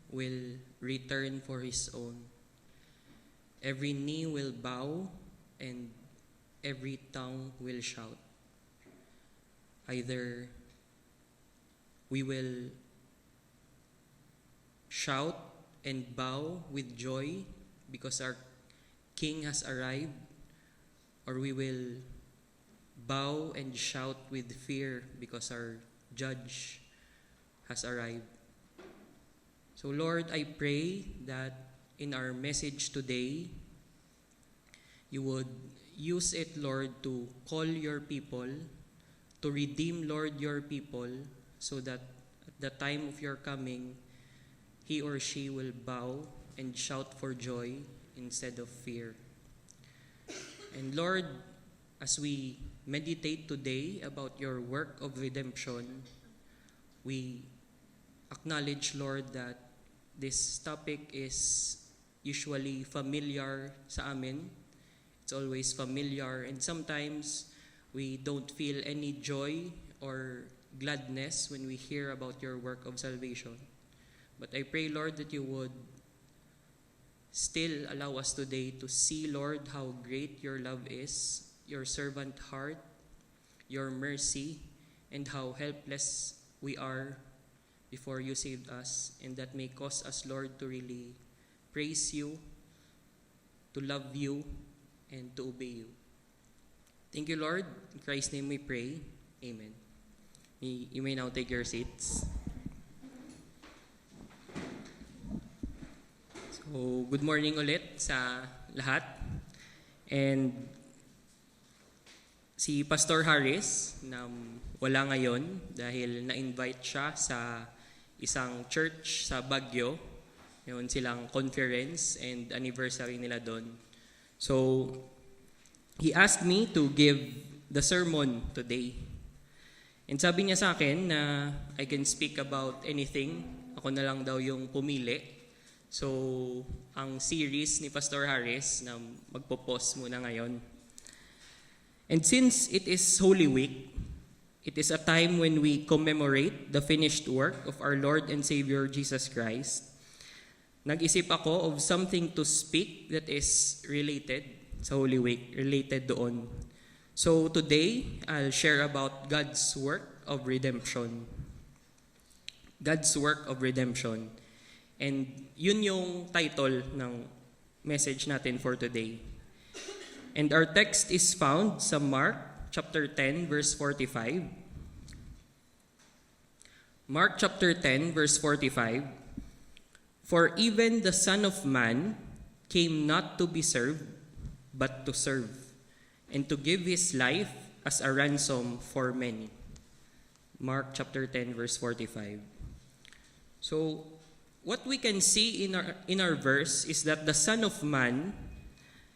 will return for his own. Every knee will bow and every tongue will shout. Either we will shout and bow with joy because our King has arrived, or we will bow and shout with fear because our Judge has arrived. So Lord, I pray that in our message today, you would use it, Lord, to call your people, to redeem, Lord, your people, so that at the time of your coming, he or she will bow and shout for joy instead of fear. And Lord, as we meditate today about your work of redemption, we acknowledge, Lord, that this topic is usually familiar sa amin. It's always familiar, and sometimes we don't feel any joy or gladness when we hear about your work of salvation. But I pray, Lord, that you would still allow us today to see, Lord, how great your love is, your servant heart, your mercy, and how helpless we are before you saved us, and that may cause us, Lord, to really praise you, to love you, and to obey you. Thank you, Lord. In Christ's name we pray. Amen. You may now take your seats. So, good morning ulit sa lahat. And si Pastor Harris, na wala ngayon dahil na-invite siya sa isang church sa Baguio. Meron silang conference and anniversary nila doon. So, he asked me to give the sermon today. And sabi niya sa akin na I can speak about anything. Ako na lang daw yung pumili. So, ang series ni Pastor Harris na magpo-pause muna ngayon. And since it is Holy Week, it is a time when we commemorate the finished work of our Lord and Savior Jesus Christ. Nag-isip ako of something to speak that is related sa Holy Week, related doon. So today, I'll share about God's work of redemption. God's work of redemption. And yun yung title ng message natin for today. And our text is found sa Mark chapter 10, verse 45. Mark chapter 10, verse 45. For even the Son of Man came not to be served, but to serve, and to give his life as a ransom for many. Mark chapter 10, verse 45. So, what we can see in our verse is that the Son of Man,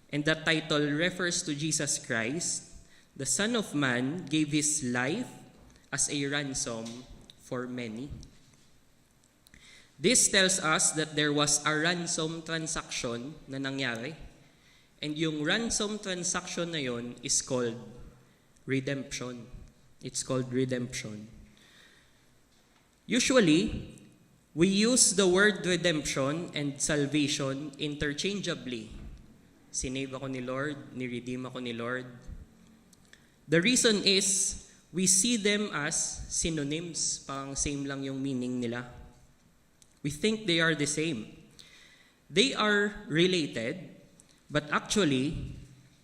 and that title refers to Jesus Christ, the Son of Man gave his life as a ransom for many. This tells us that there was a ransom transaction na nangyari. And yung ransom transaction na yon is called redemption. It's called redemption. Usually, we use the word redemption and salvation interchangeably. Sinave ako ni Lord, ni-redeem ako ni Lord. The reason is, we see them as synonyms, parang same lang yung meaning nila. We think they are the same. They are related, but actually,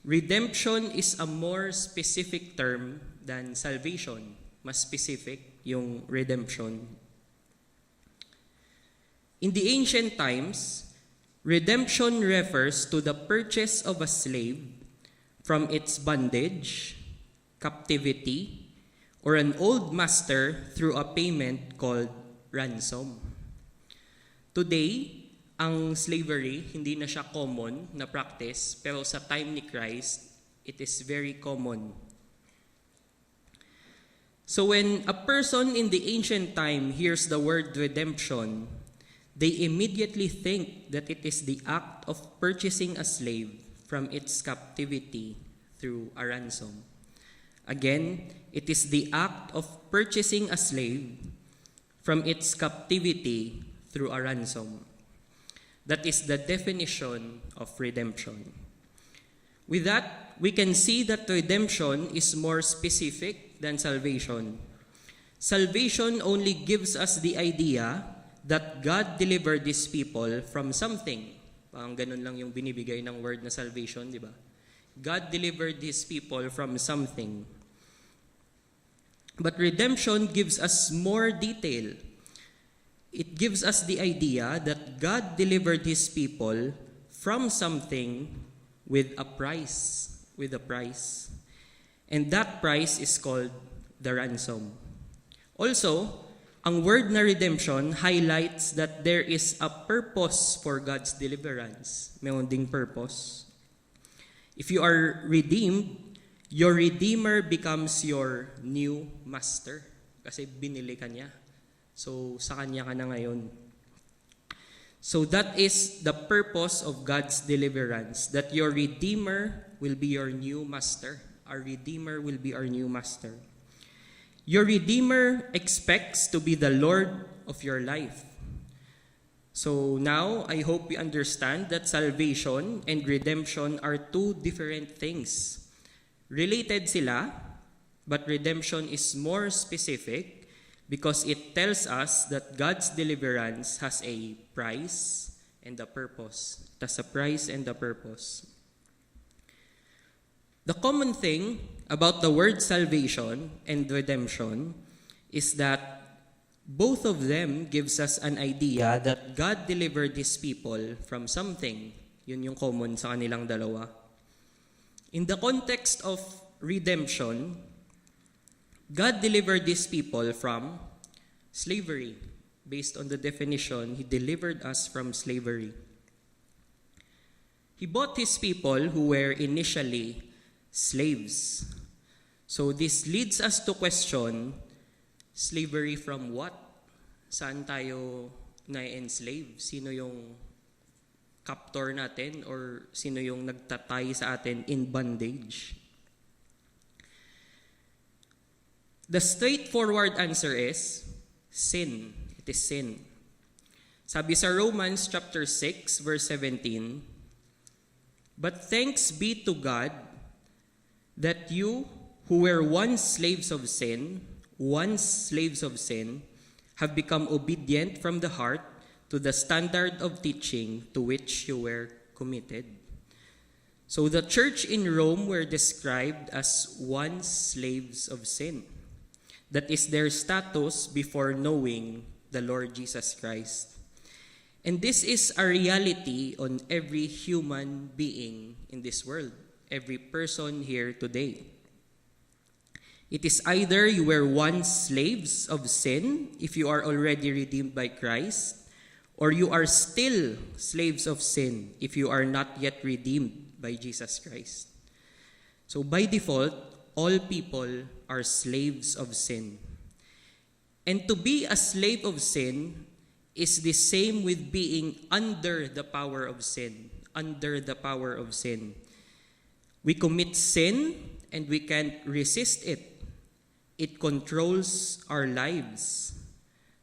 redemption is a more specific term than salvation. Mas specific yung redemption. In the ancient times, redemption refers to the purchase of a slave from its bondage, captivity, or an old master through a payment called ransom. Today, ang slavery, hindi na siya common na practice, pero sa time ni Christ, it is very common. So when a person in the ancient time hears the word redemption, they immediately think that it is the act of purchasing a slave from its captivity through a ransom. Again, it is the act of purchasing a slave from its captivity through a ransom. That is the definition of redemption. With that, we can see that redemption is more specific than salvation. Salvation only gives us the idea that God delivered these people from something. Parang ganun lang yung binibigay ng word na salvation, di ba? God delivered these people from something. But redemption gives us more detail. It gives us the idea that God delivered His people from something with a price. And that price is called the ransom. Also, ang word na redemption highlights that there is a purpose for God's deliverance. Mayroon ding purpose. If you are redeemed, your Redeemer becomes your new master. Kasi binili ka niya. So, sa kanya ka na ngayon. So, that is the purpose of God's deliverance. That your Redeemer will be your new master. Our Redeemer will be our new master. Your Redeemer expects to be the Lord of your life. So, now, I hope you understand that salvation and redemption are two different things. Related sila, but redemption is more specific because it tells us that God's deliverance has a price and a purpose. It has a price and a purpose. The common thing about the word salvation and redemption is that both of them gives us an idea that God delivered His people from something. Yun yung common sa kanilang dalawa. In the context of redemption, God delivered these people from slavery. Based on the definition, He delivered us from slavery. He bought His people who were initially slaves. So this leads us to question, slavery from what? Saan tayo na-enslave? Sino yung captor natin or sino yung nagtatay sa atin in bondage? The straightforward answer is sin. It is sin. Sabi sa Romans chapter 6 verse 17, "But thanks be to God that you who were once slaves of sin, have become obedient from the heart to the standard of teaching to which you were committed." So the church in Rome were described as once slaves of sin. That is their status before knowing the Lord Jesus Christ. And this is a reality on every human being in this world, every person here today. It is either you were once slaves of sin if you are already redeemed by Christ, or you are still slaves of sin if you are not yet redeemed by Jesus Christ. So by default, all people are slaves of sin. And to be a slave of sin is the same with being under the power of sin. Under the power of sin. We commit sin and we can't resist it. It controls our lives.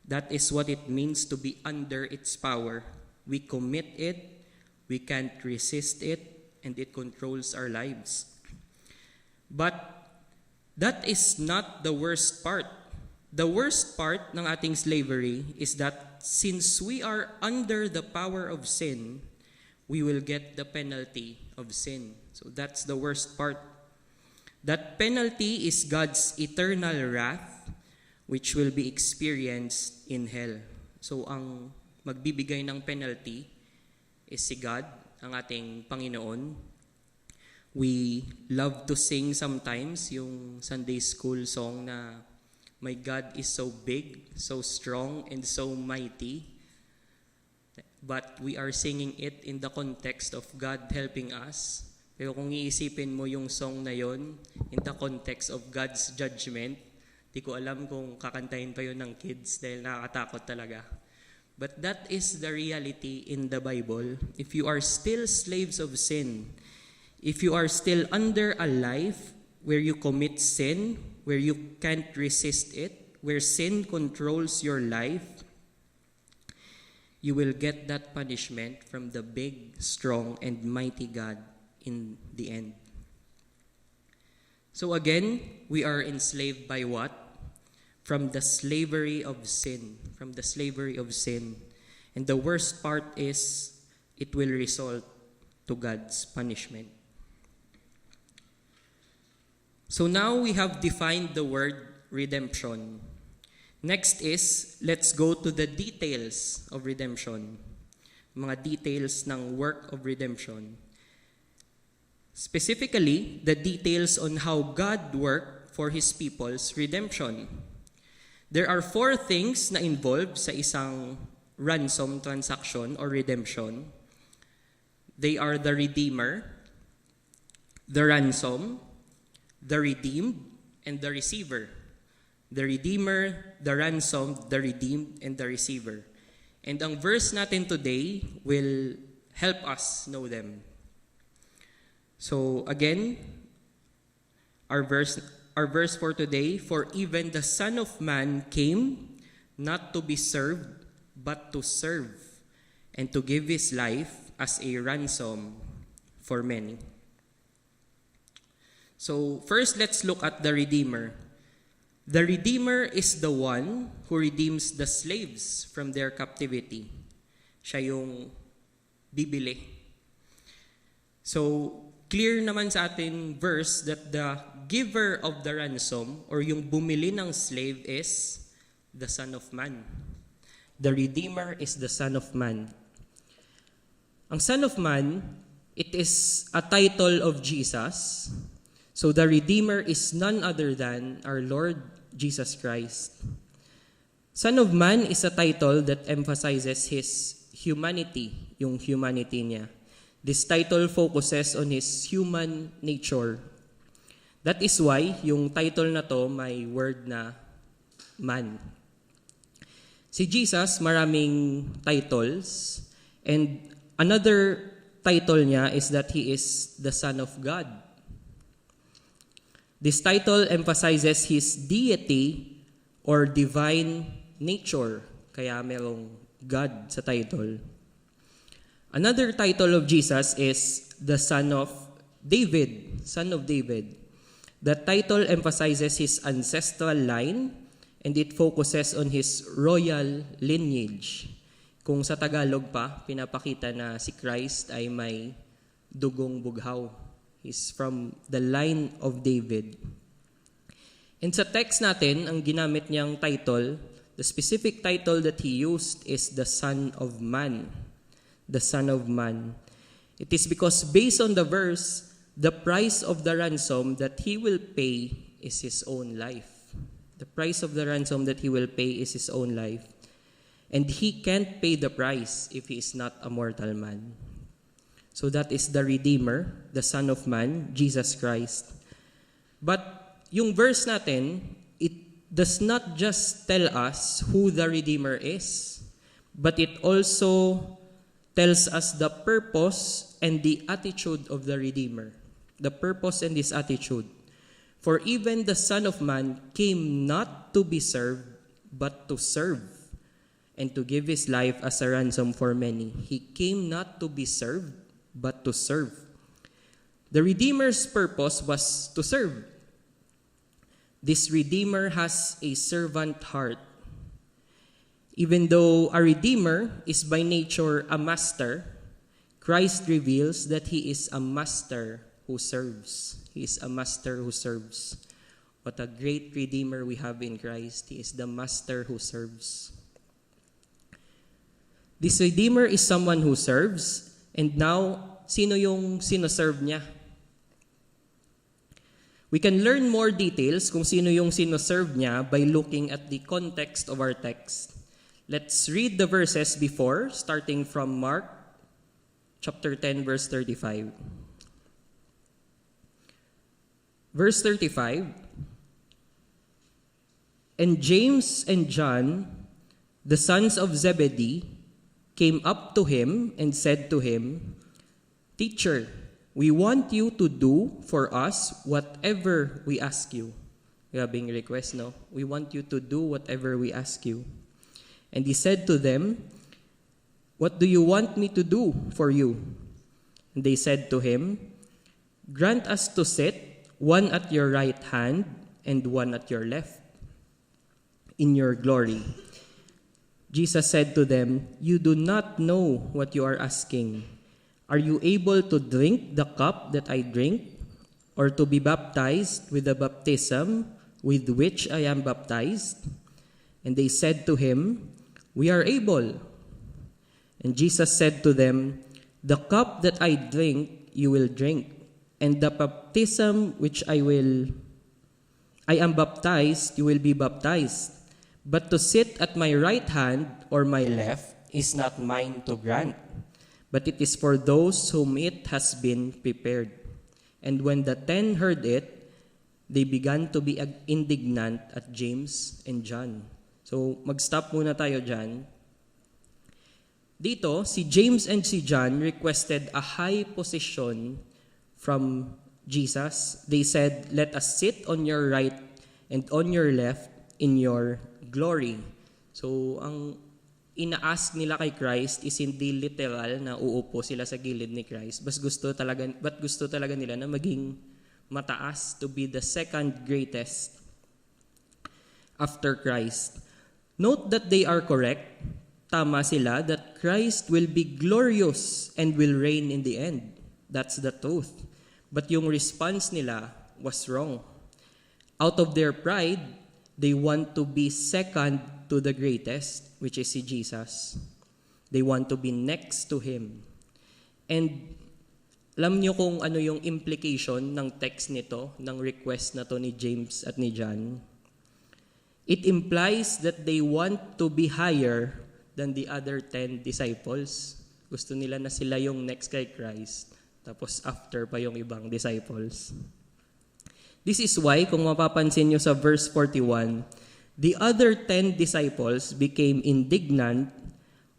That is what it means to be under its power. We commit it, we can't resist it, and it controls our lives. But that is not the worst part. The worst part ng ating slavery is that since we are under the power of sin, we will get the penalty of sin. So that's the worst part. That penalty is God's eternal wrath, which will be experienced in hell. So ang magbibigay ng penalty is si God, ang ating Panginoon. We love to sing sometimes yung Sunday school song na "My God is so big, so strong, and so mighty." But we are singing it in the context of God helping us. Pero kung iisipin mo yung song na yon in the context of God's judgment, di ko alam kung kakantahin pa yun ng kids dahil nakakatakot talaga. But that is the reality in the Bible. If you are still slaves of sin, if you are still under a life where you commit sin, where you can't resist it, where sin controls your life, you will get that punishment from the big, strong, and mighty God in the end. So again, we are enslaved by what? From the slavery of sin. From the slavery of sin. And the worst part is, it will result to God's punishment. So now we have defined the word redemption. Next is, let's go to the details of redemption. Mga details ng work of redemption. Specifically, the details on how God worked for His people's redemption. There are 4 things na involved sa isang ransom transaction or redemption. They are the Redeemer, the ransom, the redeemed, and the receiver. The Redeemer, the ransom, the redeemed, and the receiver. And ang verse natin today will help us know them. So again, our verse for today, for even the Son of Man came not to be served, but to serve, and to give His life as a ransom for many. So first, let's look at the Redeemer. The Redeemer is the one who redeems the slaves from their captivity. Siya yung bibili. So, clear naman sa ating verse that the giver of the ransom or yung bumili ng slave is the Son of Man. The Redeemer is the Son of Man. Ang Son of Man, it is a title of Jesus. So the Redeemer is none other than our Lord Jesus Christ. Son of Man is a title that emphasizes His humanity, yung humanity niya. This title focuses on His human nature. That is why yung title na to may word na man. Si Jesus, maraming titles. And another title niya is that He is the Son of God. This title emphasizes His deity or divine nature. Kaya merong God sa title. Another title of Jesus is the Son of David. Son of David. The title emphasizes His ancestral line and it focuses on His royal lineage. Kung sa Tagalog pa, pinapakita na si Christ ay may dugong bughaw. He's from the line of David. And sa text natin, ang ginamit niyang title, the specific title that He used is the Son of Man. The Son of Man. It is because based on the verse, the price of the ransom that He will pay is His own life. The price of the ransom that He will pay is His own life. And He can't pay the price if He is not a mortal man. So that is the Redeemer, the Son of Man, Jesus Christ. But yung verse natin, it does not just tell us who the Redeemer is, but it also tells us the purpose and the attitude of the Redeemer. The purpose and His attitude. For even the Son of Man came not to be served, but to serve, and to give His life as a ransom for many. He came not to be served, but to serve. The Redeemer's purpose was to serve. This Redeemer has a servant heart. Even though a Redeemer is by nature a master, Christ reveals that He is a master who serves. He is a master who serves. What a great Redeemer we have in Christ. He is the master who serves. This Redeemer is someone who serves. And now, sino yung sinoserve niya? We can learn more details kung sino yung sinoserve niya by looking at the context of our text. Let's read the verses before, starting from Mark chapter 10, verse 35. Verse 35, and James and John, the sons of Zebedee, came up to Him and said to Him, Teacher, we want you to do for us whatever we ask you. Grabing request, no? We want you to do whatever we ask you. And He said to them, "What do you want me to do for you?" And they said to him, "Grant us to sit, one at your right hand and one at your left, in your glory." Jesus said to them, "You do not know what you are asking. Are you able to drink the cup that I drink, or to be baptized with the baptism with which I am baptized?" And they said to him, "We are able." And Jesus said to them, "The cup that I drink, you will drink, and the baptism which I am baptized, you will be baptized. But to sit at my right hand or my left is not mine to grant, but it is for those whom it has been prepared." And when the 10 heard it, they began to be indignant at James and John. So, mag-stop muna tayo dyan. Dito, si James and si John requested a high position from Jesus. They said, "Let us sit on your right and on your left in your glory." So, ang ina-ask nila kay Christ is hindi literal na uupo sila sa gilid ni Christ. But gusto talaga nila na maging mataas, to be the second greatest after Christ. Note that they are correct. Tama sila that Christ will be glorious and will reign in the end. That's the truth. But yung response nila was wrong. Out of their pride, they want to be second to the greatest, which is si Jesus. They want to be next to Him. And alam niyo kung ano yung implication ng text nito, ng request na to ni James at ni John? It implies that they want to be higher than the other 10 disciples. Gusto nila na sila yung next kay Christ, tapos after pa yung ibang disciples. This is why, kung mapapansin nyo sa verse 41, the other 10 disciples became indignant,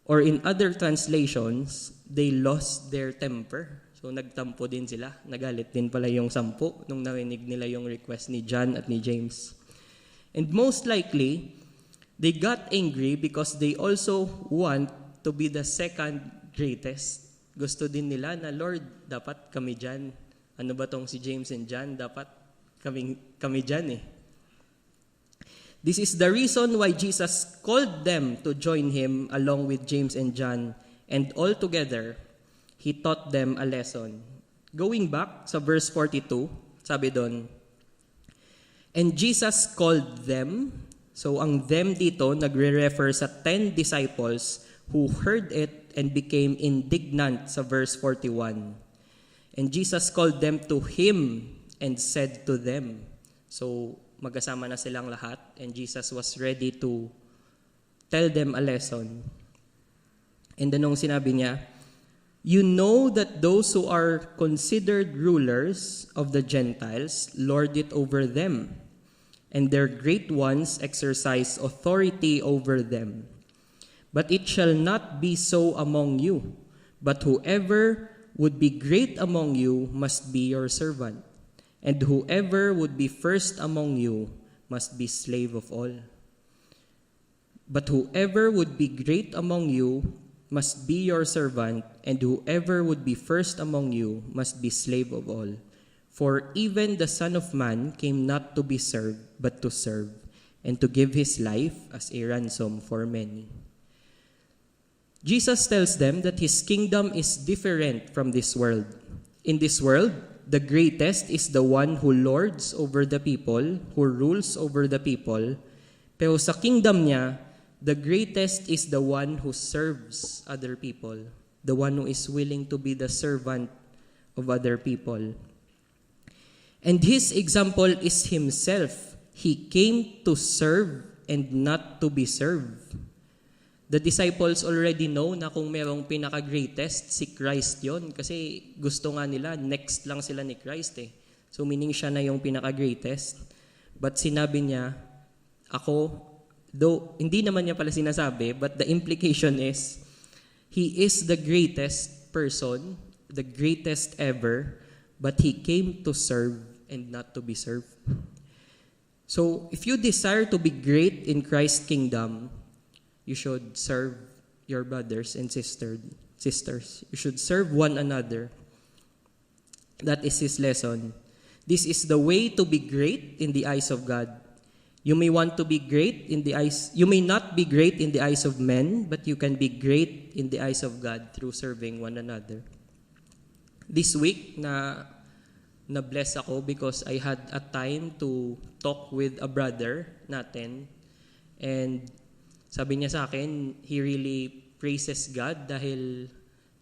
or in other translations, they lost their temper. So nagtampo din sila, nagalit din pala yung 10 nung narinig nila yung request ni John at ni James. And most likely, they got angry because they also want to be the second greatest. Gusto din nila na, "Lord, dapat kami dyan. Ano ba tong si James and John? Dapat kami dyan eh." This is the reason why Jesus called them to join Him along with James and John. And all together, He taught them a lesson. Going back sa verse 42, sabi doon, "And Jesus called them." So ang them dito nagre-refer sa 10 disciples who heard it and became indignant sa verse 41. "And Jesus called them to Him and said to them." So magkasama na silang lahat, and Jesus was ready to tell them a lesson. And anong sinabi niya? "You know that those who are considered rulers of the Gentiles lord it over them, and their great ones exercise authority over them. But it shall not be so among you, but whoever would be great among you must be your servant. And whoever would be first among you must be slave of all. But whoever would be great among you must be your servant, and whoever would be first among you must be slave of all. For even the Son of Man came not to be served, but to serve, and to give His life as a ransom for many." Jesus tells them that His kingdom is different from this world. In this world, the greatest is the one who lords over the people, who rules over the people. Pero sa kingdom niya, the greatest is the one who serves other people, the one who is willing to be the servant of other people. And His example is Himself. He came to serve and not to be served. The disciples already know na kung merong pinaka-greatest, si Christ yon. Kasi gusto nga nila, next lang sila ni Christ eh. So meaning siya na yung pinaka-greatest. But sinabi niya, ako, though hindi naman niya pala sinasabi, but the implication is, He is the greatest person, the greatest ever, but He came to serve and not to be served. So if you desire to be great in Christ's kingdom, you should serve your brothers and sisters. You should serve one another. That is his lesson. This is the way to be great in the eyes of God. You may want to be great in the eyes, you may not be great in the eyes of men, but you can be great in the eyes of God through serving one another. This week, na-bless ako because I had a time to talk with a brother natin. And sabi niya sa akin, he really praises God dahil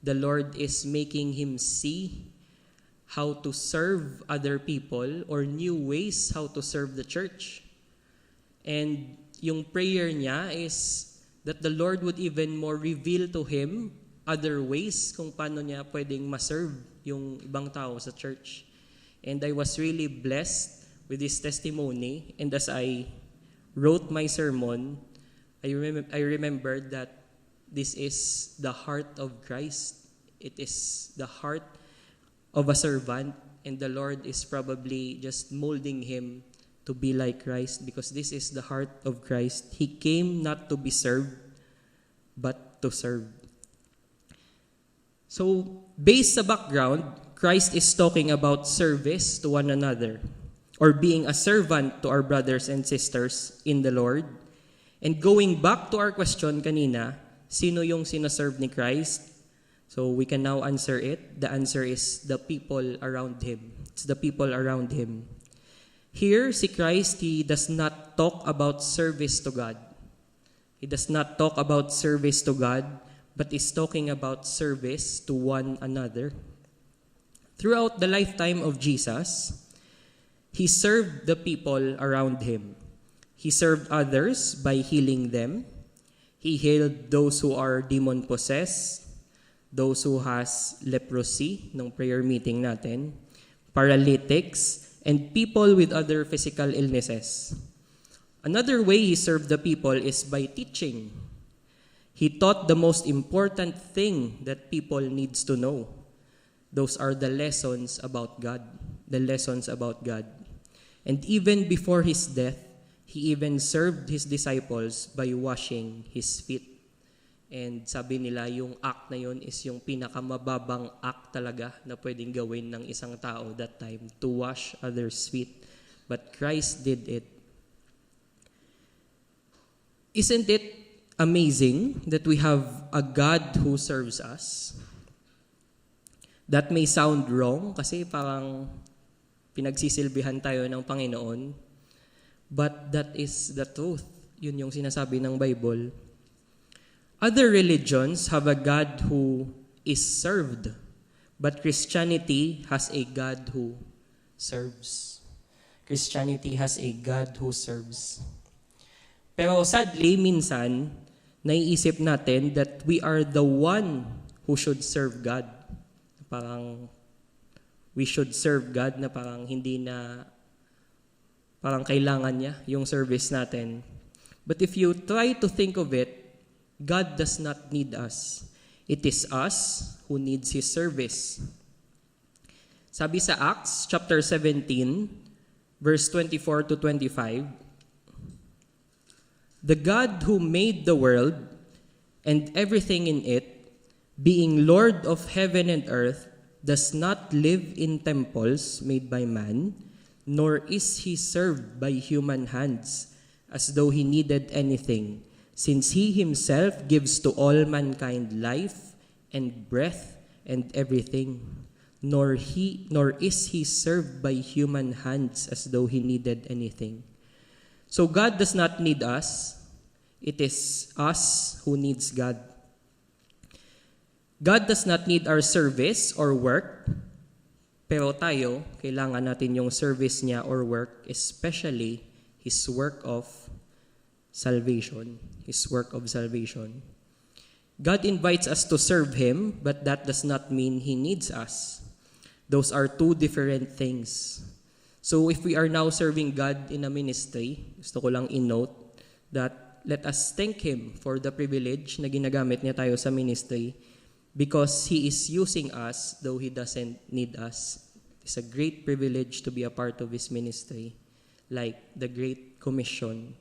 the Lord is making him see how to serve other people or new ways how to serve the church. And yung prayer niya is that the Lord would even more reveal to him other ways kung paano niya pwedeng maserve yung ibang tao sa church. And I was really blessed with his testimony. And as I wrote my sermon, I remembered that this is the heart of Christ. It is the heart of a servant, and the Lord is probably just molding him to be like Christ, because this is the heart of Christ. He came not to be served, but to serve. So, based sa background, Christ is talking about service to one another, or being a servant to our brothers and sisters in the Lord. And going back to our question kanina, sino yung sinaserve ni Christ? So we can now answer it. The answer is the people around him. It's the people around him. Here, si Christ, he does not talk about service to God. He does not talk about service to God, but is talking about service to one another. Throughout the lifetime of Jesus, he served the people around him. He served others by healing them. He healed those who are demon-possessed, those who has leprosy, nung prayer meeting natin, paralytics, and people with other physical illnesses. Another way he served the people is by teaching. He taught the most important thing that people needs to know. Those are the lessons about God. The lessons about God. And even before his death, he even served his disciples by washing his feet. And sabi nila, yung act na yun is yung pinakamababang act talaga na pwedeng gawin ng isang tao that time, to wash others' feet. But Christ did it. Isn't it amazing that we have a God who serves us? That may sound wrong kasi parang pinagsisilbihan tayo ng Panginoon. But that is the truth. Yun yung sinasabi ng Bible. Other religions have a God who is served, but Christianity has a God who serves. Christianity has a God who serves. Pero sadly, minsan, naiisip natin that we are the one who should serve God. Parang we should serve God na parang hindi na, parang kailangan niya yung service natin. But if you try to think of it, God does not need us. It is us who needs His service. Sabi sa Acts chapter 17, verse 24 to 25, the God who made the world and everything in it, being Lord of heaven and earth, does not live in temples made by man, nor is He served by human hands, as though He needed anything, since He Himself gives to all mankind life and breath and everything, nor is He served by human hands as though He needed anything. So God does not need us. It is us who needs God. God does not need our service or work, pero tayo, kailangan natin yung service niya or work, especially His work of salvation. His work of salvation. God invites us to serve Him, but that does not mean He needs us. Those are two different things. So if we are now serving God in a ministry, gusto ko lang i-note that let us thank Him for the privilege na ginagamit niya tayo sa ministry, because He is using us though He doesn't need us. It's a great privilege to be a part of His ministry, like the Great Commission.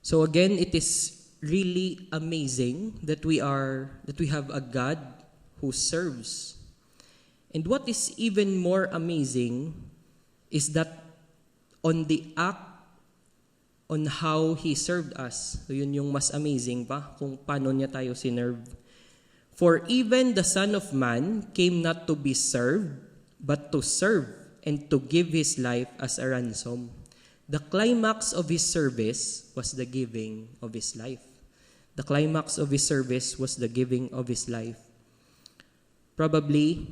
So again, it is really amazing that we have a God who serves. And what is even more amazing is that on the act on how He served us. So yun yung mas amazing pa kung paano niya tayo sinerve. For even the Son of Man came not to be served, but to serve and to give His life as a ransom. The climax of His service was the giving of His life. The climax of His service was the giving of His life. Probably,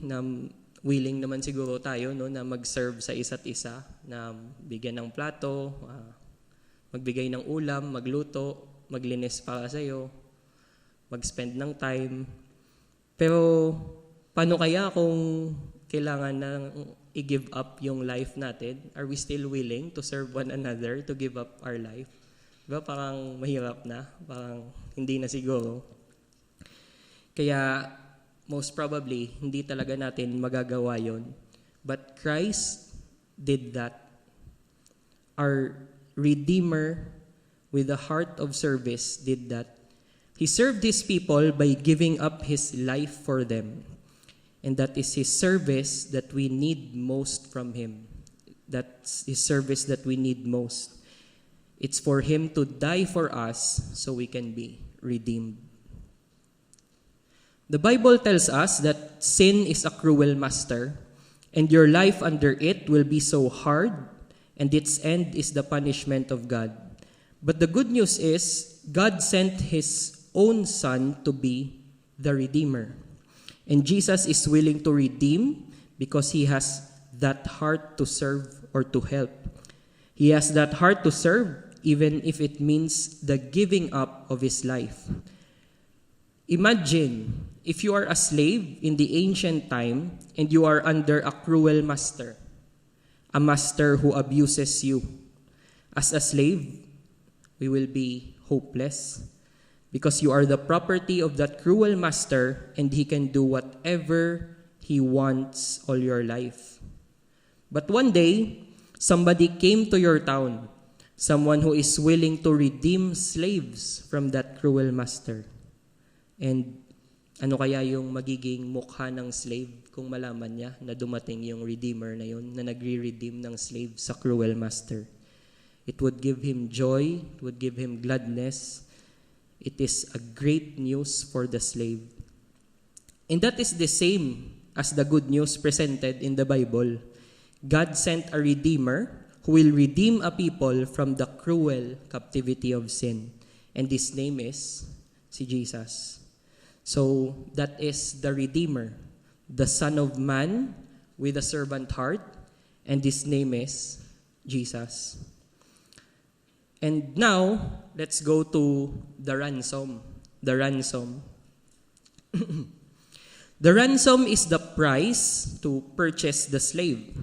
willing naman siguro tayo no, na mag-serve sa isa't isa, na bigyan ng plato, magbigay ng ulam, magluto, maglinis para sa'yo, mag-spend ng time. Pero paano kaya kung kailangan na i-give up yung life natin? Are we still willing to serve one another, to give up our life? Diba parang mahirap na, parang hindi na siguro. Kaya most probably, hindi talaga natin magagawa yon. But Christ did that. Our Redeemer with a heart of service did that. He served His people by giving up His life for them. And that is His service that we need most from Him. That's His service that we need most. It's for Him to die for us so we can be redeemed. The Bible tells us that sin is a cruel master, and your life under it will be so hard, and its end is the punishment of God. But the good news is, God sent His own Son to be the Redeemer. And Jesus is willing to redeem because He has that heart to serve or to help. He has that heart to serve even if it means the giving up of His life. Imagine if you are a slave in the ancient time and you are under a cruel master, a master who abuses you. As a slave, we will be hopeless because you are the property of that cruel master and he can do whatever he wants all your life. But one day, somebody came to your town, someone who is willing to redeem slaves from that cruel master. And ano kaya yung magiging mukha ng slave kung malaman niya na dumating yung Redeemer na yun, na nagre-redeem ng slave sa cruel master? It would give him joy, it would give him gladness. It is a great news for the slave. And that is the same as the good news presented in the Bible. God sent a Redeemer who will redeem a people from the cruel captivity of sin. And His name is si Jesus. So that is the Redeemer, the Son of Man with a servant heart, and His name is Jesus. And now, let's go to the ransom. The ransom. The ransom is the price to purchase the slave.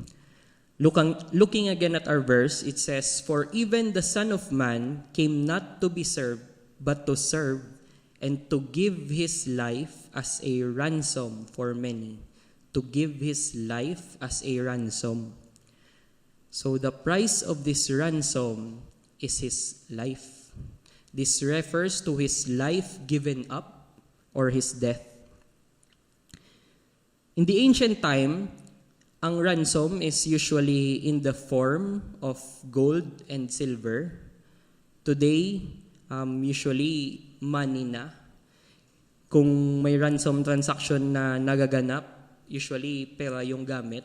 Looking again at our verse, it says, "For even the Son of Man came not to be served, but to serve, and to give His life as a ransom for many." To give His life as a ransom. So the price of this ransom is His life. This refers to His life given up or His death. In the ancient time, ang ransom is usually in the form of gold and silver. Today, usually money na. Kung may ransom transaction na nagaganap, usually pera yung gamit.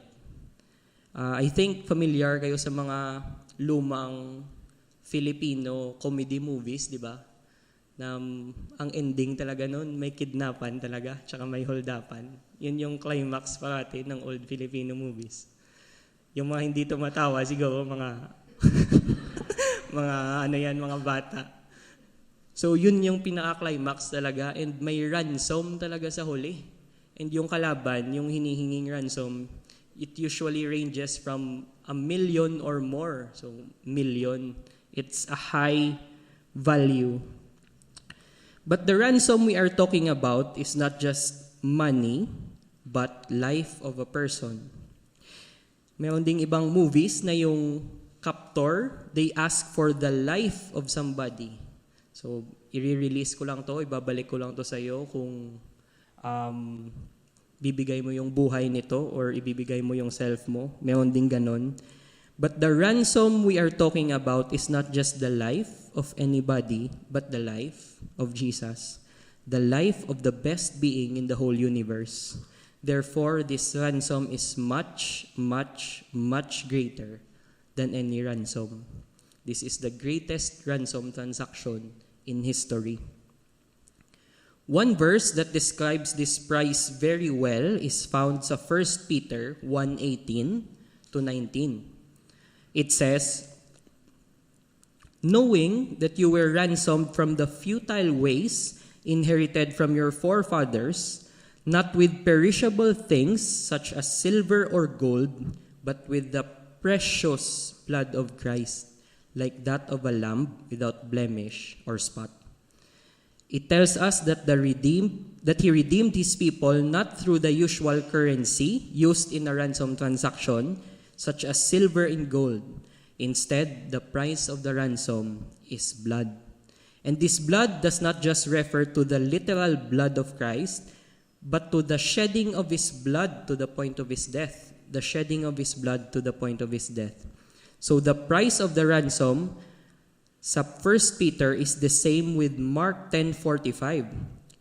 I think familiar kayo sa mga lumang Filipino comedy movies, di ba? Na ang ending talaga nun, may kidnapan talaga, tsaka may holdapan. Yun yung climax parati ng old Filipino movies. Yung mga hindi tumatawa, siguro mga mga bata. So yun yung pinaka-climax talaga, and may ransom talaga sa huli. And yung kalaban, yung hinihinging ransom, it usually ranges from 1 million or more. So million, it's a high value. But the ransom we are talking about is not just money, but life of a person. Meron ding ibang movies na yung captor, they ask for the life of somebody. So i-release ko lang to, ibabalik ko lang to sa iyo kung bibigay mo yung buhay nito or ibibigay mo yung self mo. Meron ding ganon. But the ransom we are talking about is not just the life of anybody, but the life of Jesus. The life of the best being in the whole universe. Therefore, this ransom is much, much, much greater than any ransom. This is the greatest ransom transaction in history. One verse that describes this price very well is found sa 1 Peter 1:18 to 19. It says, knowing that you were ransomed from the futile ways inherited from your forefathers, not with perishable things such as silver or gold, but with the precious blood of Christ, like that of a lamb without blemish or spot. It tells us that He redeemed His people not through the usual currency used in a ransom transaction, such as silver and gold. Instead, the price of the ransom is blood. And this blood does not just refer to the literal blood of Christ, but to the shedding of His blood to the point of His death. The shedding of His blood to the point of His death. So the price of the ransom sa 1 Peter is the same with Mark 10:45.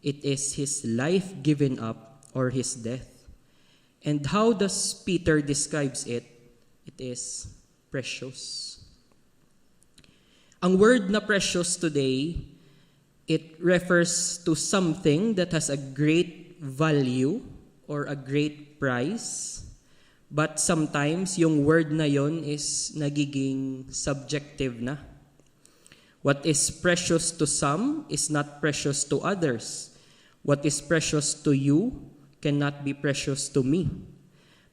It is His life given up or His death. And how does Peter describes it? It is precious. Ang word na precious today, it refers to something that has a great value or a great price. But sometimes, yung word na yon is nagiging subjective na. What is precious to some is not precious to others. What is precious to you cannot be precious to me.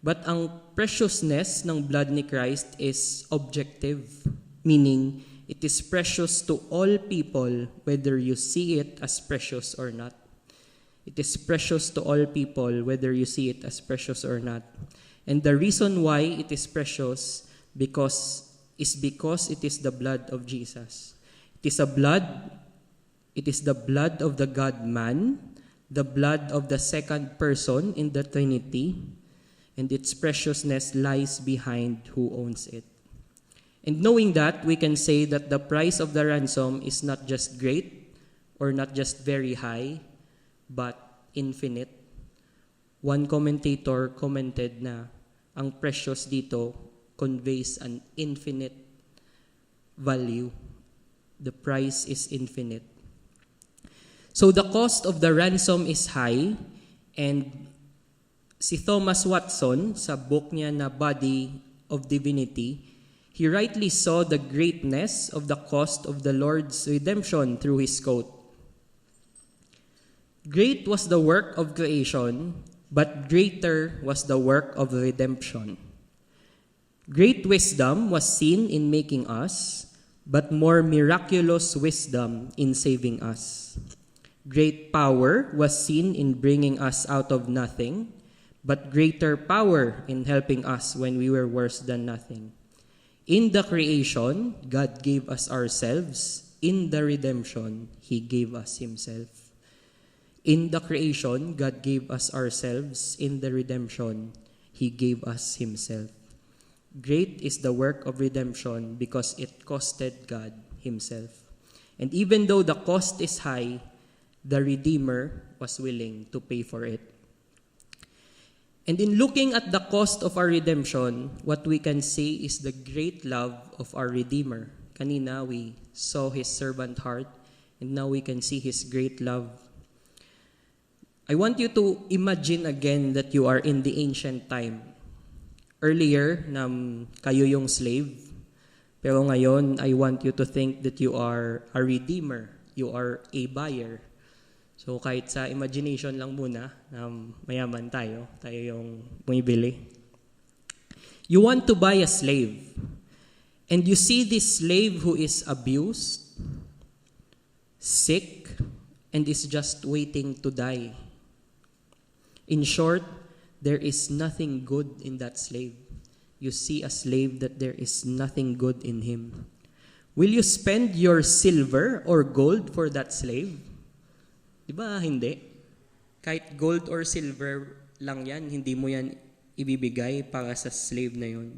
But ang preciousness ng blood ni Christ is objective, meaning it is precious to all people whether you see it as precious or not. It is precious to all people whether you see it as precious or not. And the reason why it is precious because it is the blood of Jesus. It is the blood of the God-man, the blood of the second person in the Trinity, and its preciousness lies behind who owns it. And knowing that, we can say that the price of the ransom is not just great or not just very high, but infinite. One commentator commented na ang precious dito conveys an infinite value. The price is infinite. So the cost of the ransom is high, and si Thomas Watson, sa book niya na Body of Divinity, he rightly saw the greatness of the cost of the Lord's redemption through his quote, "Great was the work of creation, but greater was the work of redemption. Great wisdom was seen in making us, but more miraculous wisdom in saving us. Great power was seen in bringing us out of nothing, but greater power in helping us when we were worse than nothing. In the creation, God gave us ourselves. In the redemption, He gave us Himself." In the creation, God gave us ourselves. In the redemption, He gave us Himself. Great is the work of redemption because it costed God Himself. And even though the cost is high, the Redeemer was willing to pay for it. And in looking at the cost of our redemption, what we can see is the great love of our Redeemer. Kanina, we saw His servant heart, and now we can see His great love. I want you to imagine again that you are in the ancient time. Earlier, kayo yung slave. Pero ngayon, I want you to think that you are a redeemer. You are a buyer. So kahit sa imagination lang muna, mayaman tayo yung bumibili. You want to buy a slave. And you see this slave who is abused, sick, and is just waiting to die. In short, there is nothing good in that slave. You see a slave that there is nothing good in him. Will you spend your silver or gold for that slave? Di ba hindi? Kahit gold or silver lang yan, hindi mo yan ibibigay para sa slave na yun.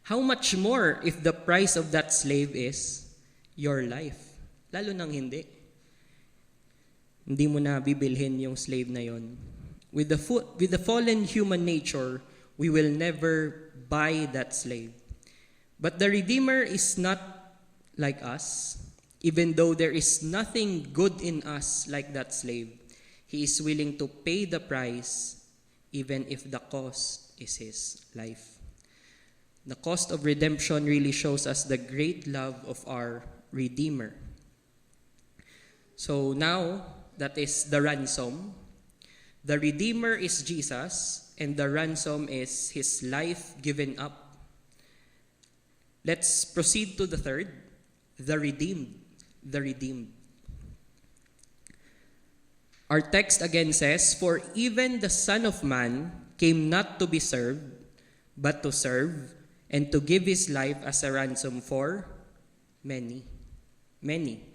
How much more if the price of that slave is your life? Lalo nang hindi. Hindi mo na bibilhin yung slave na yon. With the fallen human nature, we will never buy that slave. But the Redeemer is not like us. Even though there is nothing good in us like that slave, He is willing to pay the price even if the cost is His life. The cost of redemption really shows us the great love of our Redeemer. So now, that is the ransom. The Redeemer is Jesus, and the ransom is His life given up. Let's proceed to the third, the redeemed. The redeemed. Our text again says, "For even the Son of Man came not to be served, but to serve, and to give His life as a ransom for many." Many.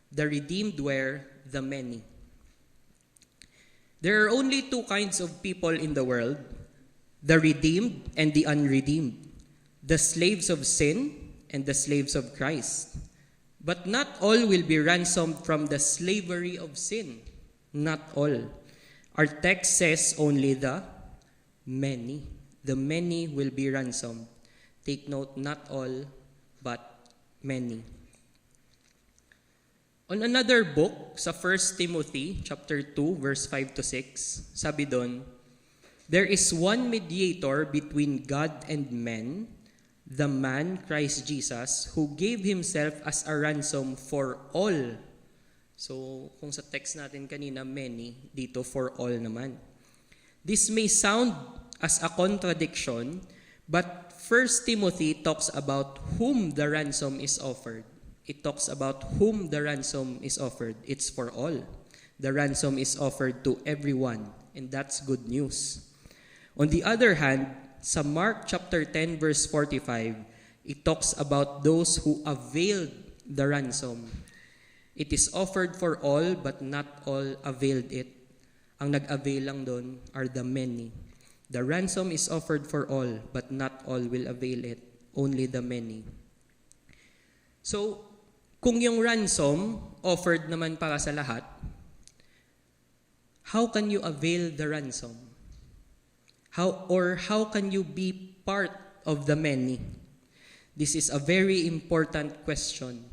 The redeemed were the many. There are only two kinds of people in the world, the redeemed and the unredeemed, the slaves of sin and the slaves of Christ. But not all will be ransomed from the slavery of sin. Not all. Our text says only the many. The many will be ransomed. Take note, not all, but many. On another book, sa 1 Timothy chapter 2, verse 5 to 6, sabi doon, "There is one mediator between God and men, the man Christ Jesus, who gave Himself as a ransom for all." So, kung sa text natin kanina, many, dito for all naman. This may sound as a contradiction, but 1 Timothy talks about whom the ransom is offered. It talks about whom the ransom is offered. It's for all. The ransom is offered to everyone, and that's good news. On the other hand, sa Mark chapter 10 verse 45, it talks about those who availed the ransom. It is offered for all, but not all availed it. Ang nag-avail lang doon are the many. The ransom is offered for all, but not all will avail it. Only the many. So, kung yung ransom offered naman para sa lahat, how can you avail the ransom? How can you be part of the many? This is a very important question,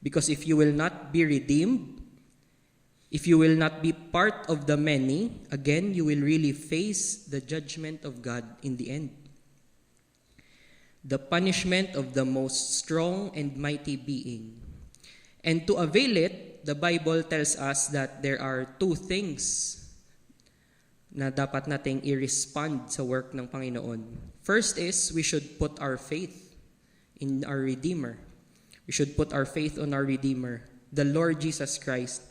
because if you will not be redeemed, if you will not be part of the many, again, you will really face the judgment of God in the end. The punishment of the most strong and mighty being. And to avail it, the Bible tells us that there are two things na dapat nating i-respond sa work ng Panginoon. First is, we should put our faith in our Redeemer. We should put our faith on our Redeemer, the Lord Jesus Christ.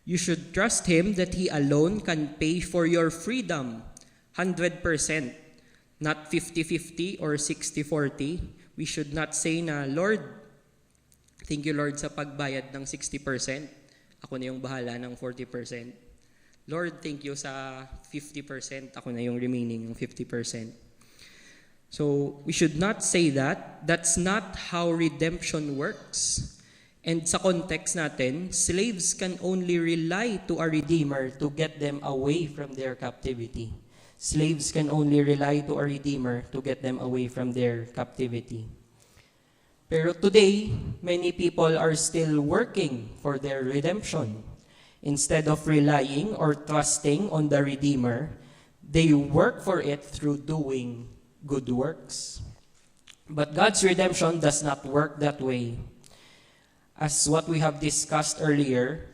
You should trust Him that He alone can pay for your freedom 100%, not 50-50 or 60-40. We should not say na, "Lord, thank you, Lord, sa pagbayad ng 60%. Ako na yung bahala ng 40%. Lord, thank you sa 50%. Ako na yung remaining ng 50%. So, we should not say that. That's not how redemption works. And sa context natin, slaves can only rely to a Redeemer to get them away from their captivity. Slaves can only rely to a Redeemer to get them away from their captivity. Pero today, many people are still working for their redemption. Instead of relying or trusting on the Redeemer, they work for it through doing good works. But God's redemption does not work that way. As what we have discussed earlier,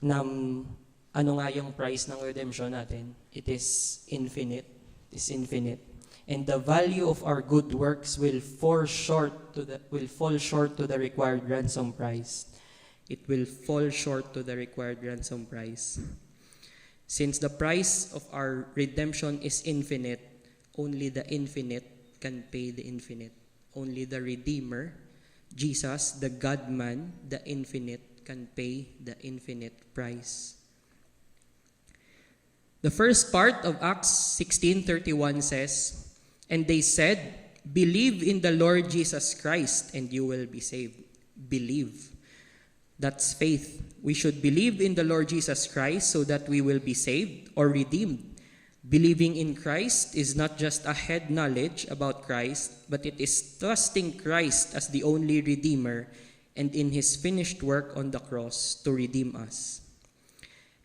ano nga yung price ng redemption natin? It is infinite. It is infinite. And the value of our good works will fall short to the required ransom price. It will fall short to the required ransom price. Since the price of our redemption is infinite, only the infinite can pay the infinite. Only the Redeemer Jesus, the God-man, the infinite, can pay the infinite price. The first part of Acts 16:31 says, "And they said, 'Believe in the Lord Jesus Christ and you will be saved.'" Believe. That's faith. We should believe in the Lord Jesus Christ so that we will be saved or redeemed. Believing in Christ is not just a head knowledge about Christ, but it is trusting Christ as the only Redeemer and in His finished work on the cross to redeem us.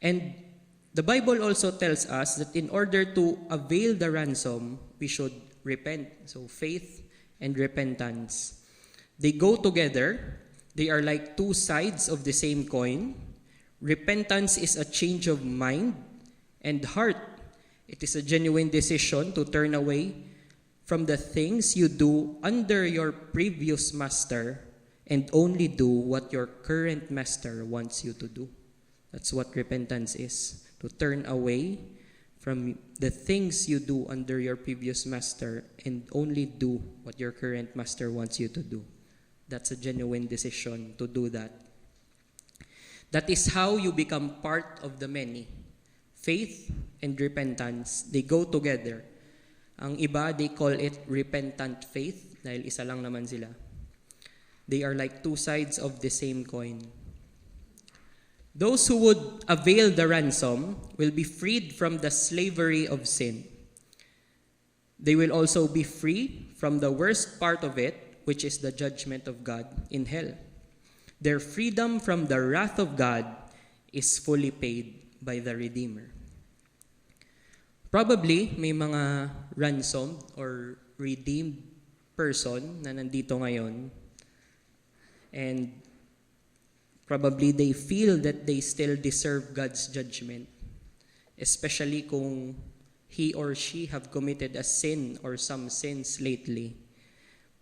And the Bible also tells us that in order to avail the ransom, we should repent. So faith and repentance, they go together. They are like two sides of the same coin. Repentance is a change of mind and heart. It is a genuine decision to turn away from the things you do under your previous master and only do what your current master wants you to do. That's what repentance is. To turn away from the things you do under your previous master and only do what your current master wants you to do. That's a genuine decision to do that. That is how you become part of the many. Faith and repentance, they go together. Ang iba, they call it repentant faith dahil isa lang naman sila. They are like two sides of the same coin. Those who would avail the ransom will be freed from the slavery of sin. They will also be free from the worst part of it, which is the judgment of God in hell. Their freedom from the wrath of God is fully paid by the Redeemer. Probably may mga ransomed or redeemed person na nandito ngayon, and probably they feel that they still deserve God's judgment, especially kung he or she have committed a sin or some sins lately.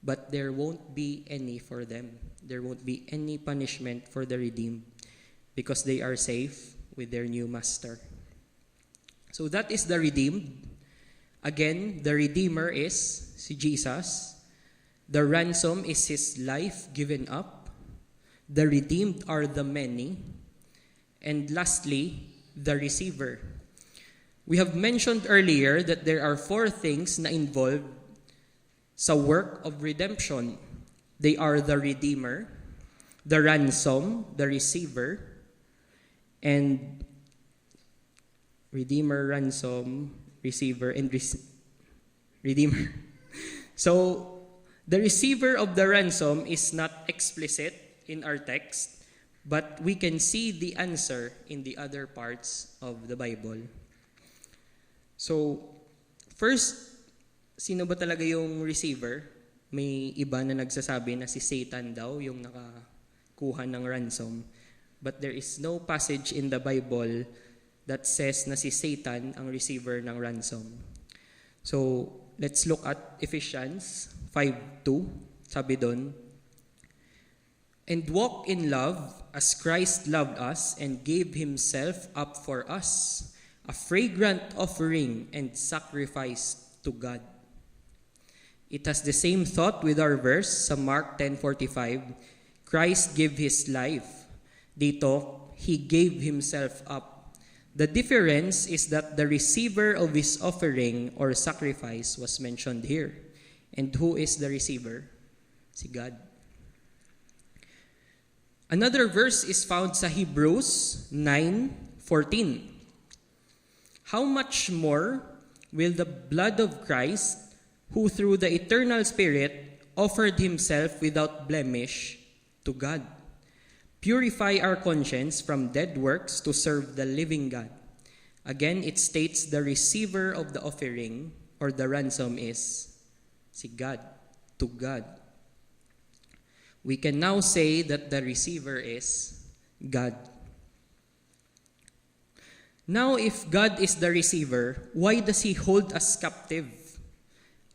But there won't be any for them. There won't be any punishment for the redeemed because they are safe with their new master. So that is the redeemed. Again, the Redeemer is si Jesus. The ransom is His life given up. The redeemed are the many. And lastly, the receiver. We have mentioned earlier that there are four things na involved sa work of redemption. They are the Redeemer, the ransom, the receiver, and Redeemer, ransom, receiver, and Redeemer. So, the receiver of the ransom is not explicit in our text, but we can see the answer in the other parts of the Bible. So, first, sino ba talaga yung receiver? May iba na nagsasabi na si Satan daw yung nakakuha ng ransom. But there is no passage in the Bible that says na si Satan ang receiver ng ransom. So, let's look at Ephesians 5:2. Sabi doon, "And walk in love as Christ loved us and gave Himself up for us, a fragrant offering and sacrifice to God." It has the same thought with our verse sa Mark 10:45. Christ gave His life. Dito, He gave Himself up. The difference is that the receiver of His offering or sacrifice was mentioned here. And who is the receiver? Si God. Another verse is found sa Hebrews 9:14. "How much more will the blood of Christ, who through the eternal Spirit offered Himself without blemish to God, purify our conscience from dead works to serve the living God?" Again, it states the receiver of the offering or the ransom is si God, to God. We can now say that the receiver is God. Now, if God is the receiver, why does He hold us captive?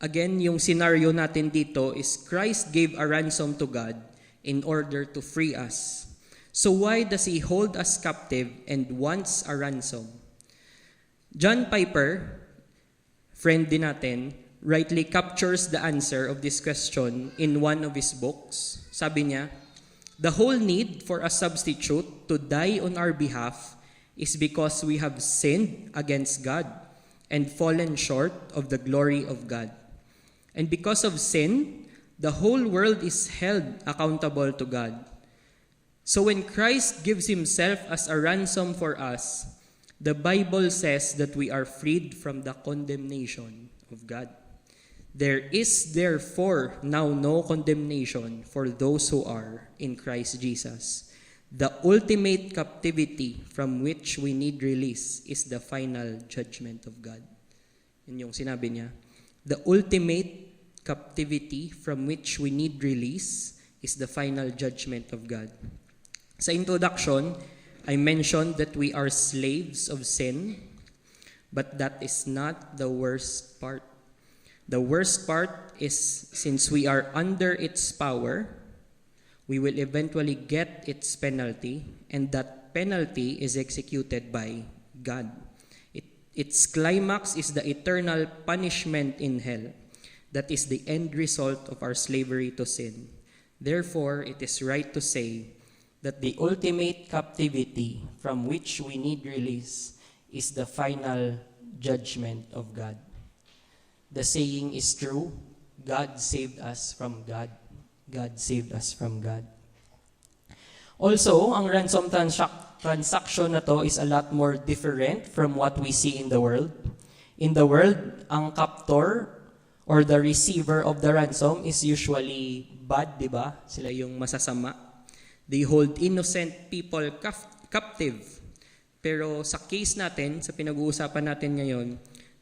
Again, yung scenario natin dito is Christ gave a ransom to God in order to free us. So why does He hold us captive and wants a ransom? John Piper, friend din natin, rightly captures the answer of this question in one of his books. Sabi niya, "The whole need for a substitute to die on our behalf is because we have sinned against God and fallen short of the glory of God. And because of sin, the whole world is held accountable to God. So when Christ gives himself as a ransom for us, the Bible says that we are freed from the condemnation of God. There is therefore now no condemnation for those who are in Christ Jesus. The ultimate captivity from which we need release is the final judgment of God." Yun yung sinabi niya. The ultimate captivity from which we need release is the final judgment of God. Sa introduction, I mentioned that we are slaves of sin, but that is not the worst part. The worst part is, since we are under its power, we will eventually get its penalty, and that penalty is executed by God. Its climax is the eternal punishment in hell. That is the end result of our slavery to sin. Therefore, it is right to say that the ultimate captivity from which we need release is the final judgment of God. The saying is true, God saved us from God. God saved us from God. Also, ang ransom transaction na to is a lot more different from what we see in the world. In the world, ang captor or the receiver of the ransom is usually bad, di ba? Sila yung masasama. They hold innocent people captive. Pero sa case natin, sa pinag-uusapan natin ngayon,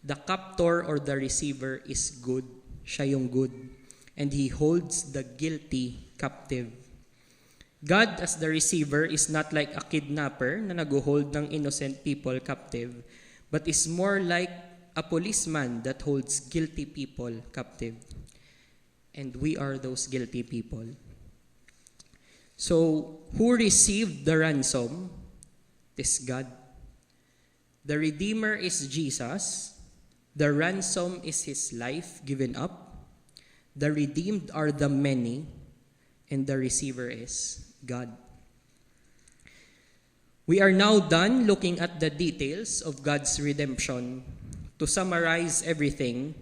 the captor or the receiver is good. Siya yung good. And he holds the guilty captive. God as the receiver is not like a kidnapper na nag-hold ng innocent people captive, but is more like a policeman that holds guilty people captive. And we are those guilty people. So, who received the ransom? It is God. The Redeemer is Jesus. The ransom is his life given up. The redeemed are the many, and the receiver is God. We are now done looking at the details of God's redemption. To summarize everything,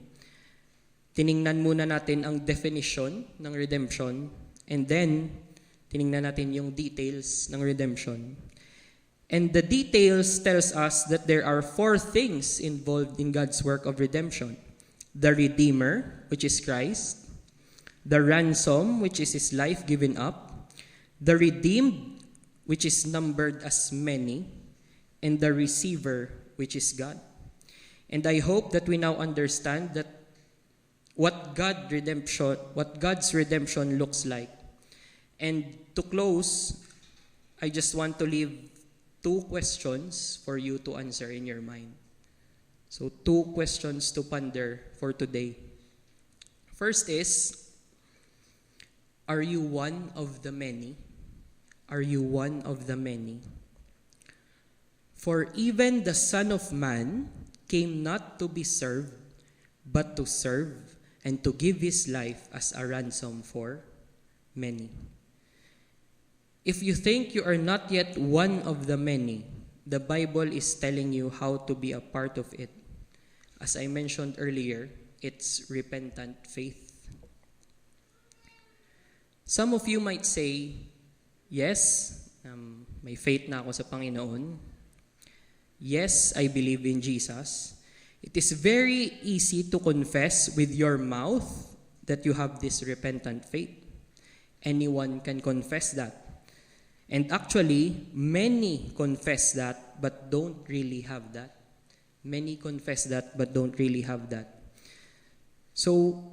tiningnan muna natin ang definition ng redemption, and then tiningnan natin yung details ng redemption. And the details tells us that there are 4 things involved in God's work of redemption. The Redeemer, which is Christ. The ransom, which is his life given up. The redeemed, which is numbered as many. And the receiver, which is God. And I hope that we now understand that what God's redemption looks like. And to close, I just want to leave 2 questions for you to answer in your mind. So 2 questions to ponder for today. First is, are you one of the many? Are you one of the many? For even the Son of Man came not to be served, but to serve and to give his life as a ransom for many. If you think you are not yet one of the many, the Bible is telling you how to be a part of it. As I mentioned earlier, it's repentant faith. Some of you might say, yes, may faith na ako sa Panginoon. Yes, I believe in Jesus. It is very easy to confess with your mouth that you have this repentant faith. Anyone can confess that. And actually, many confess that but don't really have that. Many confess that but don't really have that. So,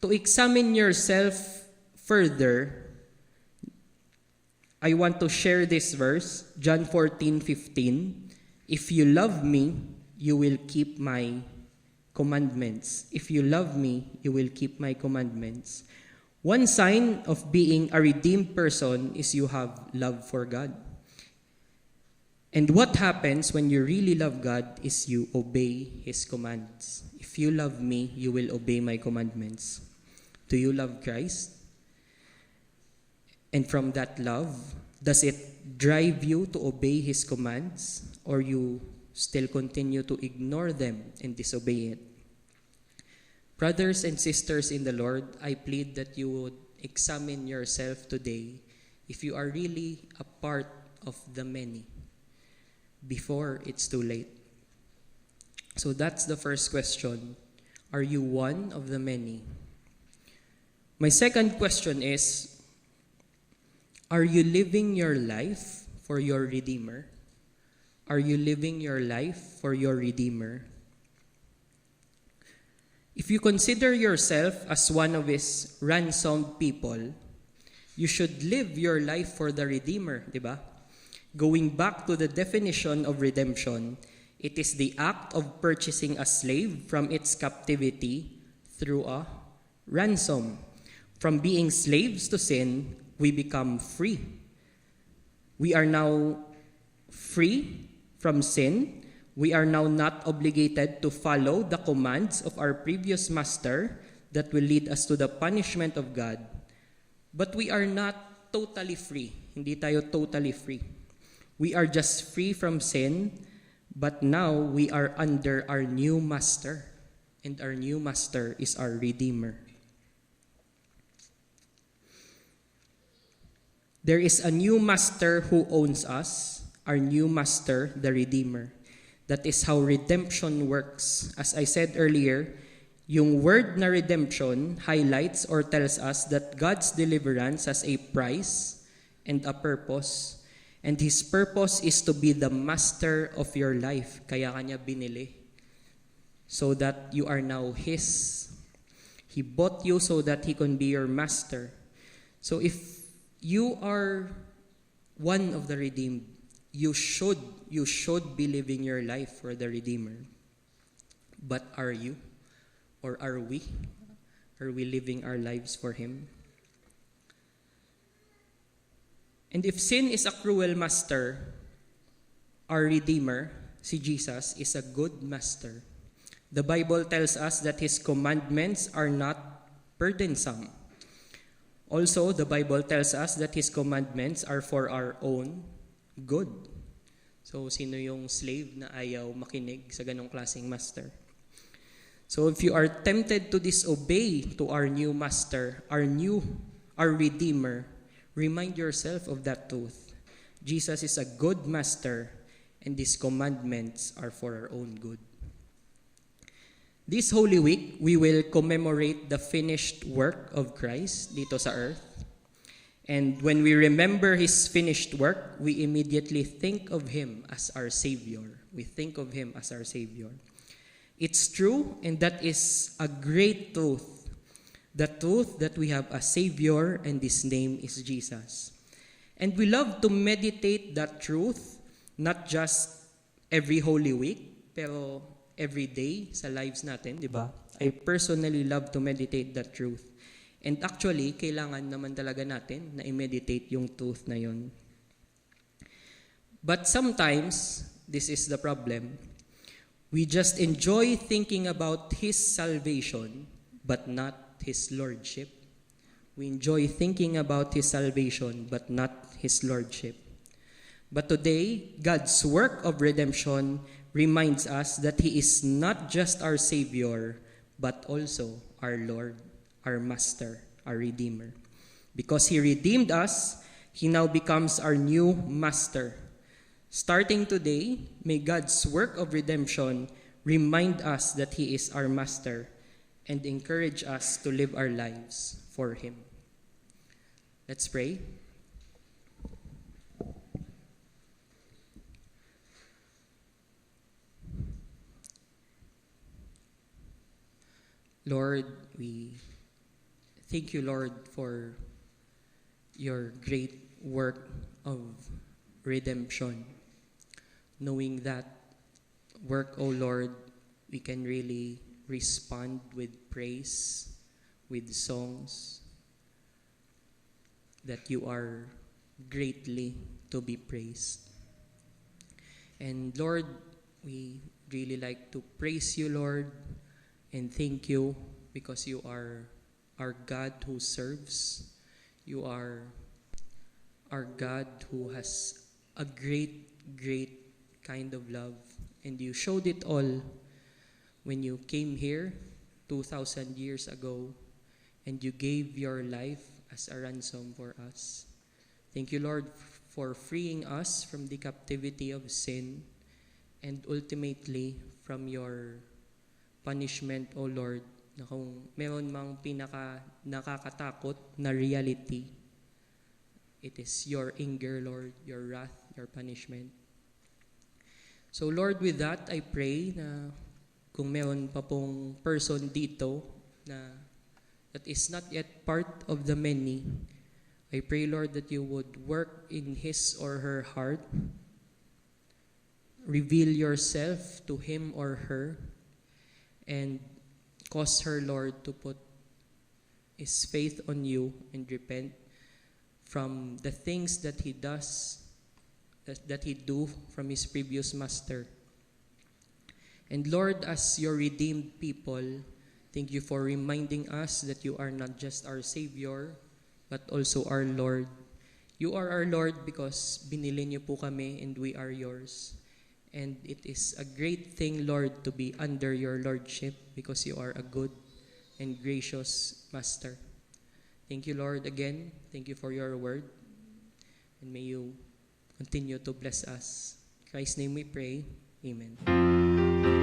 to examine yourself further, I want to share this verse, John 14:15. If you love me, you will keep my commandments. If you love me, you will keep my commandments. One sign of being a redeemed person is you have love for God. And what happens when you really love God is you obey His commands. If you love me, you will obey my commandments. Do you love Christ? And from that love, does it drive you to obey His commands, or you still continue to ignore them and disobey it? Brothers and sisters in the Lord, I plead that you would examine yourself today if you are really a part of the many before it's too late. So that's the first question. Are you one of the many? My second question is, are you living your life for your Redeemer? Are you living your life for your Redeemer? If you consider yourself as one of His ransomed people, you should live your life for the Redeemer, di ba? Going back to the definition of redemption, it is the act of purchasing a slave from its captivity through a ransom. From being slaves to sin, we become free. We are now free from sin. We are now not obligated to follow the commands of our previous master that will lead us to the punishment of God. But we are not totally free. Hindi tayo totally free. We are just free from sin, but now we are under our new master. And our new master is our Redeemer. There is a new master who owns us, our new master, the Redeemer. That is how redemption works. As I said earlier, yung word na redemption highlights or tells us that God's deliverance has a price and a purpose. And His purpose is to be the master of your life. Kaya kanya binili. So that you are now His. He bought you so that He can be your master. So if you are one of the redeemed, you should be living your life for the Redeemer. But are you? Or are we? Are we living our lives for Him? And if sin is a cruel master, our Redeemer, si Jesus, is a good master. The Bible tells us that His commandments are not burdensome. Also, the Bible tells us that His commandments are for our own good. So, sino yung slave na ayaw makinig sa ganong klaseng master? So, if you are tempted to disobey to our new master, our Redeemer, remind yourself of that truth. Jesus is a good master, and His commandments are for our own good. This Holy Week, we will commemorate the finished work of Christ dito sa earth. And when we remember His finished work, we immediately think of Him as our Savior. We think of Him as our Savior. It's true, and that is a great truth. The truth that we have a Savior, and His name is Jesus. And we love to meditate that truth, not just every Holy Week, pero every day sa lives natin, di ba? I personally love to meditate that truth. And actually, kailangan naman talaga natin na i-meditate yung truth na yun. But sometimes, this is the problem. We just enjoy thinking about His salvation, but not His lordship. We enjoy thinking about His salvation, but not His lordship. But today, God's work of redemption reminds us that He is not just our Savior, but also our Lord, our Master, our Redeemer. Because He redeemed us, He now becomes our new Master. Starting today, may God's work of redemption remind us that He is our Master and encourage us to live our lives for Him. Let's pray. Lord, we thank you, Lord, for your great work of redemption. Knowing that work, O Lord, we can really respond with praise, with songs, that you are greatly to be praised. And Lord, we really like to praise you, Lord, and thank you because you are our God who serves. You are our God who has a great, great kind of love. And you showed it all when you came here 2,000 years ago and you gave your life as a ransom for us. Thank you, Lord, for freeing us from the captivity of sin and ultimately from your punishment, O Lord, na kung meron mang nakakatakot na reality, it is your anger, Lord, your wrath, your punishment. So Lord, with that, I pray na kung meron pa pong person dito na that is not yet part of the many, I pray, Lord, that you would work in his or her heart, reveal yourself to him or her, and cause her, Lord, to put his faith on you and repent from the things that he does, that he do from his previous master. And Lord, as your redeemed people, thank you for reminding us that you are not just our Savior, but also our Lord. You are our Lord because binili niyo po kami and we are yours. And it is a great thing, Lord, to be under your lordship because you are a good and gracious master. Thank you, Lord, again. Thank you for your word. And may you continue to bless us. In Christ's name we pray. Amen.